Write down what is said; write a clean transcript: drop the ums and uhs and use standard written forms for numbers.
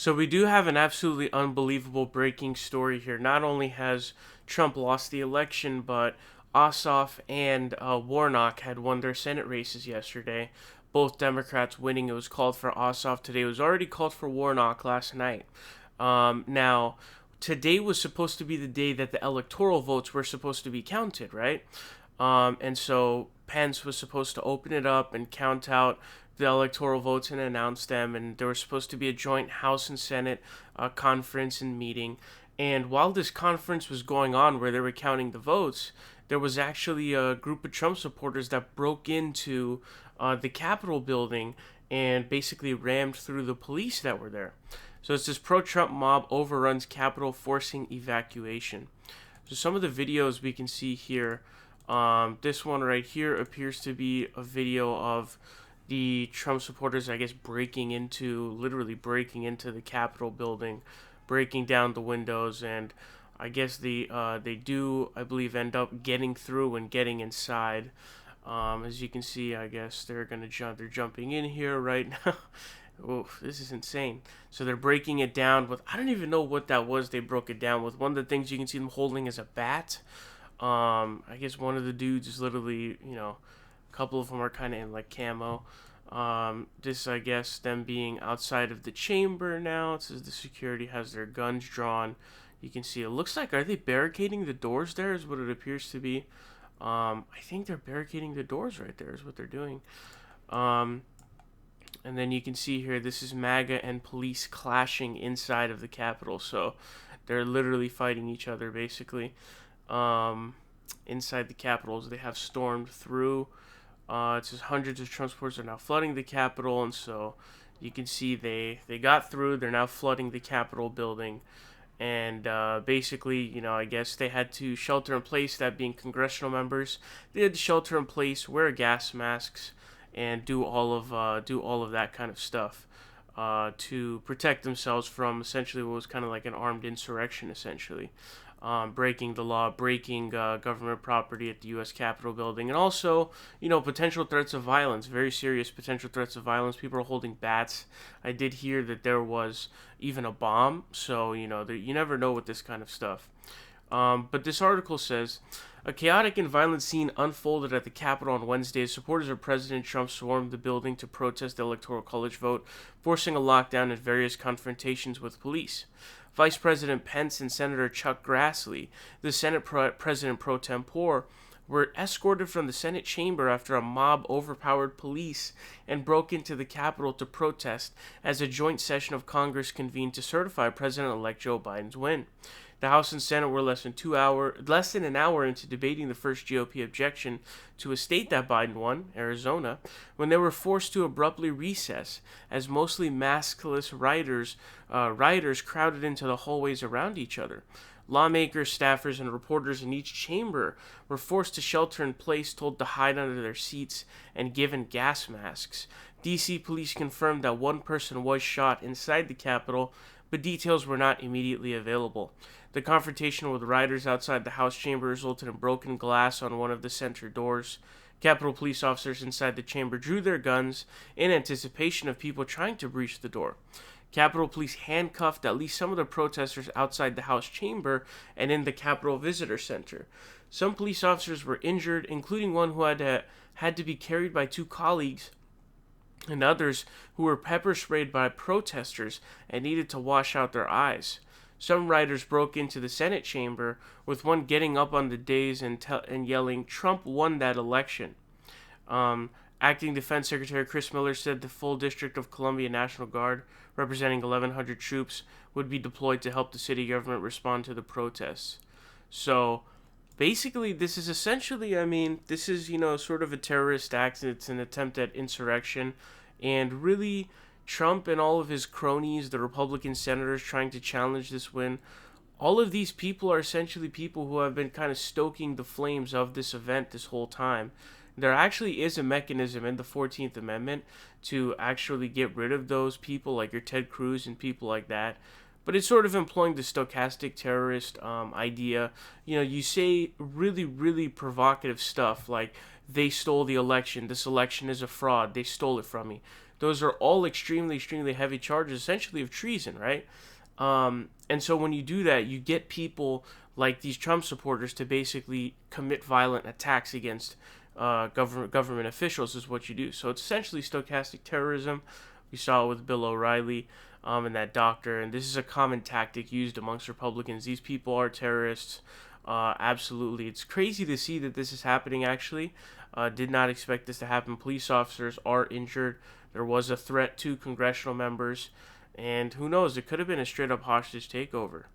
So we do have an absolutely unbelievable breaking story here. Not only has Trump lost the election, but Ossoff and Warnock had won their Senate races yesterday. Both Democrats winning. It was called for Ossoff today. It was already called for Warnock last night. Now, today was supposed to be the day that the electoral votes were supposed to be counted, right? And so Pence was supposed to open it up and count out the electoral votes and announce them. And there was supposed to be a joint House and Senate conference and meeting. And while this conference was going on, where they were counting the votes, there was actually a group of Trump supporters that broke into the Capitol building and basically rammed through the police that were there. So it's this pro-Trump mob overruns Capitol, forcing evacuation. So some of the videos we can see here. This one right here appears to be a video of the Trump supporters, I guess, literally breaking into the Capitol building, breaking down the windows, and I guess they do, I believe, end up getting through and getting inside. As you can see, I guess they're jumping in here right now. Oh, this is insane. So they're breaking it down with, I don't even know what that was they broke it down with. One of the things you can see them holding is a bat. I guess one of the dudes is literally, a couple of them are kind of in like camo. This, I guess, them being outside of the chamber now. It says the security has their guns drawn. You can see it looks like, are they barricading the doors there is what it appears to be. I think they're barricading the doors right there is what they're doing. And then you can see here, this is MAGA and police clashing inside of the Capitol. So they're literally fighting each other, basically, inside the Capitol. They have stormed through. It says hundreds of Trump supporters are now flooding the Capitol. And so you can see they got through. They're now flooding the Capitol building. And basically, I guess they had to shelter in place, that being congressional members. They had to shelter in place, wear gas masks, and do all of that kind of stuff to protect themselves from essentially what was kind of like an armed insurrection, essentially. Breaking the law, breaking government property at the U.S. Capitol building, and also, potential threats of violence, very serious potential threats of violence. People are holding bats. I did hear that there was even a bomb, so, you never know with this kind of stuff. But this article says, a chaotic and violent scene unfolded at the Capitol on Wednesday as supporters of President Trump swarmed the building to protest the Electoral College vote, forcing a lockdown and various confrontations with police. Vice President Pence and Senator Chuck Grassley, the Senate President pro tempore, were escorted from the Senate chamber after a mob overpowered police and broke into the Capitol to protest as a joint session of Congress convened to certify President-elect Joe Biden's win. The House and Senate were less than an hour into debating the first GOP objection to a state that Biden won, Arizona, when they were forced to abruptly recess as mostly maskless rioters crowded into the hallways around each other. Lawmakers, staffers, and reporters in each chamber were forced to shelter in place, told to hide under their seats, and given gas masks. D.C. police confirmed that one person was shot inside the Capitol, but details were not immediately available. The confrontation with rioters outside the House chamber resulted in broken glass on one of the center doors. Capitol police officers inside the chamber drew their guns in anticipation of people trying to breach the door. Capitol Police handcuffed at least some of the protesters outside the House chamber and in the Capitol Visitor Center. Some police officers were injured, including one who had to be carried by two colleagues, and others who were pepper sprayed by protesters and needed to wash out their eyes. Some rioters broke into the Senate chamber, with one getting up on the dais and yelling, "Trump won that election." Acting Defense Secretary Chris Miller said the full District of Columbia National Guard, representing 1,100 troops, would be deployed to help the city government respond to the protests. So, basically, this is essentially, this is, sort of a terrorist act. It's an attempt at insurrection. And really, Trump and all of his cronies, the Republican senators trying to challenge this win, all of these people are essentially people who have been kind of stoking the flames of this event this whole time. There actually is a mechanism in the 14th Amendment to actually get rid of those people, like your Ted Cruz and people like that. But it's sort of employing the stochastic terrorist idea. You say really, really provocative stuff like, they stole the election, this election is a fraud, they stole it from me. those are all extremely, extremely heavy charges, essentially of treason, right? And so when you do that, you get people like these Trump supporters to basically commit violent attacks against government officials is what you do. So it's essentially stochastic terrorism. We saw it with Bill O'Reilly and that doctor, and this is a common tactic used amongst Republicans. These people are terrorists. Absolutely. It's crazy to see that this is happening, actually. Did not expect this to happen. Police officers are injured. There was a threat to congressional members. And who knows, it could have been a straight up hostage takeover.